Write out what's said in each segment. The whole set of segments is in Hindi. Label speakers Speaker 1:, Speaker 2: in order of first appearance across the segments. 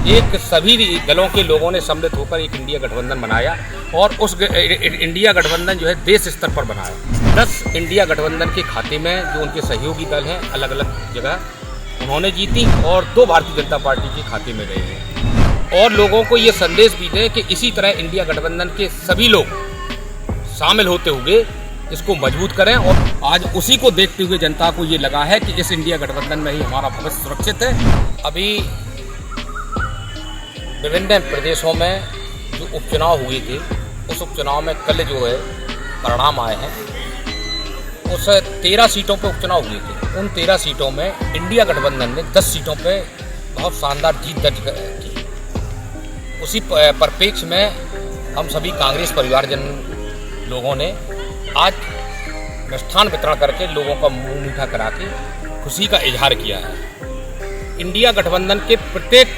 Speaker 1: एक सभी दलों के लोगों ने सम्मिलित होकर एक इंडिया गठबंधन बनाया और उस इंडिया गठबंधन जो है देश स्तर पर बनाया। 10 इंडिया गठबंधन के खाते में जो उनके सहयोगी दल हैं अलग अलग जगह उन्होंने जीती और 2 भारतीय जनता पार्टी के खाते में गए हैं। और लोगों को ये संदेश भी दें कि इसी तरह इंडिया गठबंधन के सभी लोग शामिल होते हुए इसको मजबूत करें। और आज उसी को देखते हुए जनता को ये लगा है कि इस इंडिया गठबंधन में ही हमारा भविष्य सुरक्षित है। अभी विभिन्न प्रदेशों में जो उपचुनाव हुए थे उस उपचुनाव में कल जो है परिणाम आए हैं, उस 13 सीटों पर उपचुनाव हुए थे। उन 13 सीटों में इंडिया गठबंधन ने 10 सीटों पर बहुत शानदार जीत दर्ज की। उसी परिप्रेक्ष्य में हम सभी कांग्रेस परिवारजन लोगों ने आज मिष्ठान वितरण करके लोगों का मुंह मीठा करा के खुशी का इजहार किया है। इंडिया गठबंधन के प्रत्येक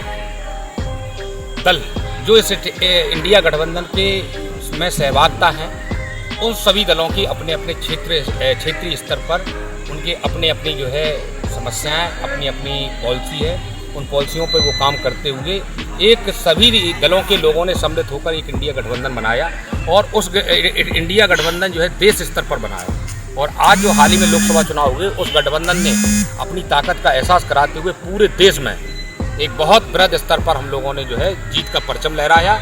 Speaker 1: दल जो इस इंडिया गठबंधन के में सहभागिता हैं उन सभी दलों की अपने अपने क्षेत्रीय स्तर पर उनके अपने अपनी जो है समस्याएं, अपनी अपनी पॉलिसी है, उन पॉलिसियों पर वो काम करते हुए एक सभी दलों के लोगों ने सम्मिलित होकर एक इंडिया गठबंधन बनाया और उस इंडिया गठबंधन जो है देश स्तर पर बनाया। और आज जो हाल ही में लोकसभा चुनाव हुए उस गठबंधन ने अपनी ताकत का एहसास कराते हुए पूरे देश में एक बहुत बृहद स्तर पर हम लोगों ने जो है जीत का परचम लहराया।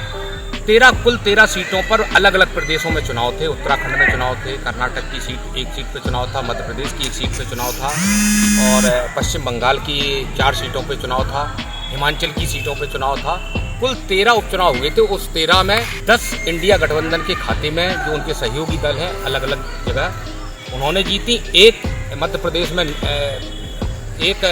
Speaker 1: कुल 13 सीटों पर अलग अलग प्रदेशों में चुनाव थे। उत्तराखंड में चुनाव थे, कर्नाटक की एक सीट पर चुनाव था, मध्य प्रदेश की एक सीट पर चुनाव था और पश्चिम बंगाल की 4 सीटों पर चुनाव था, हिमाचल की सीटों पर चुनाव था। कुल 13 उपचुनाव हुए थे। उस 13 में 10 इंडिया गठबंधन के खाते में जो उनके सहयोगी दल हैं अलग अलग जगह उन्होंने जीती। एक मध्य प्रदेश में एक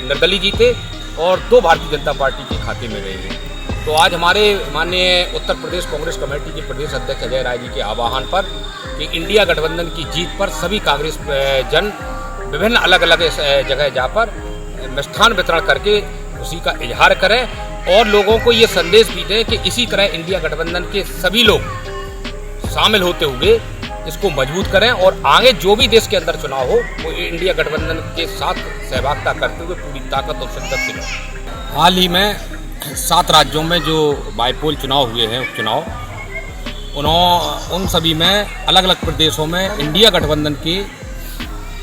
Speaker 1: निर्दलीय जीते और 2 भारतीय जनता पार्टी के खाते में गए हैं। तो आज हमारे माननीय उत्तर प्रदेश कांग्रेस कमेटी के प्रदेश अध्यक्ष अजय राय जी के आह्वान पर कि इंडिया गठबंधन की जीत पर सभी कांग्रेस जन विभिन्न अलग अलग जगह जाकर मिष्ठान वितरण करके खुशी का इजहार करें और लोगों को ये संदेश भी दें कि इसी तरह इंडिया गठबंधन के सभी लोग शामिल होते हुए इसको मजबूत करें और आगे जो भी देश के अंदर चुनाव हो वो इंडिया गठबंधन के साथ सहभागिता करते हुए पूरी ताकत और शिद्दत से लड़ें। हाल ही में 7 राज्यों में जो बाईपोल चुनाव हुए हैं उपचुनाव उन सभी में अलग अलग प्रदेशों में इंडिया गठबंधन के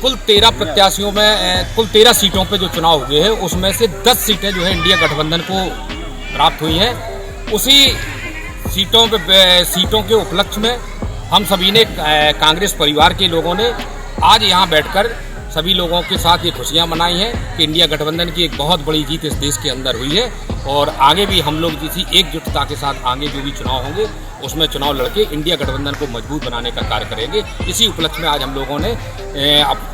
Speaker 1: कुल 13 प्रत्याशियों में कुल 13 सीटों पे जो चुनाव हुए हैं उसमें से 10 सीटें जो है इंडिया गठबंधन को प्राप्त हुई हैं। उसी सीटों के उपलक्ष्य में हम सभी ने कांग्रेस परिवार के लोगों ने आज यहाँ बैठकर सभी लोगों के साथ ये खुशियाँ मनाई हैं कि इंडिया गठबंधन की एक बहुत बड़ी जीत इस देश के अंदर हुई है और आगे भी हम लोग इसी एकजुटता के साथ आगे जो भी चुनाव होंगे उसमें चुनाव लड़के इंडिया गठबंधन को मजबूत बनाने का कार्य करेंगे। इसी उपलक्ष्य में आज हम लोगों ने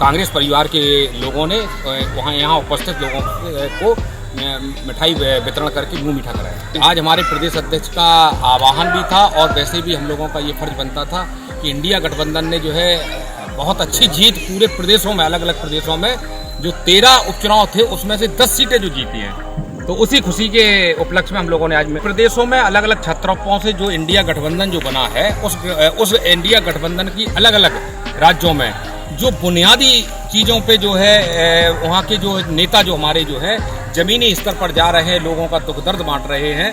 Speaker 1: कांग्रेस परिवार के लोगों ने वहाँ यहाँ उपस्थित लोगों को मिठाई वितरण करके मुंह मीठा कराया। आज हमारे प्रदेश अध्यक्ष का आह्वान भी था और वैसे भी हम लोगों का ये फर्ज बनता था कि इंडिया गठबंधन ने जो है बहुत अच्छी जीत पूरे प्रदेशों में अलग अलग प्रदेशों में जो 13 उपचुनाव थे उसमें से 10 सीटें जो जीती हैं। तो उसी खुशी के उपलक्ष्य में हम लोगों ने आज प्रदेशों में अलग अलग छत्रपों से जो इंडिया गठबंधन जो बना है उस इंडिया गठबंधन की अलग अलग राज्यों में जो बुनियादी चीज़ों पे जो है वहाँ के जो नेता जो हमारे जो है जमीनी स्तर पर जा रहे हैं, लोगों का दुख दर्द बांट रहे हैं।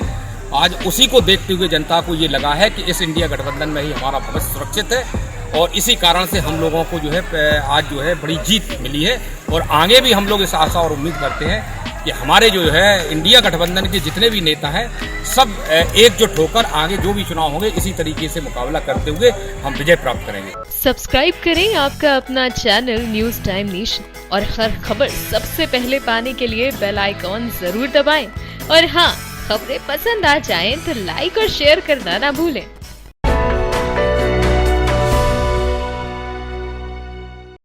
Speaker 1: आज उसी को देखते हुए जनता को ये लगा है कि इस इंडिया गठबंधन में ही हमारा भविष्य सुरक्षित है और इसी कारण से हम लोगों को जो है आज जो है बड़ी जीत मिली है और आगे भी हम लोग इस आशा और उम्मीद करते हैं कि हमारे जो है इंडिया गठबंधन के जितने भी नेता हैं सब एकजुट होकर आगे जो भी चुनाव होंगे इसी तरीके से मुकाबला करते हुए हम विजय प्राप्त करेंगे।
Speaker 2: सब्सक्राइब करें आपका अपना चैनल न्यूज़ टाइम नेशन और हर खबर सबसे पहले पाने के लिए बेल आइकॉन जरूर दबाएं और हाँ, खबरें पसंद आ जाएं तो लाइक और शेयर करना ना भूलें।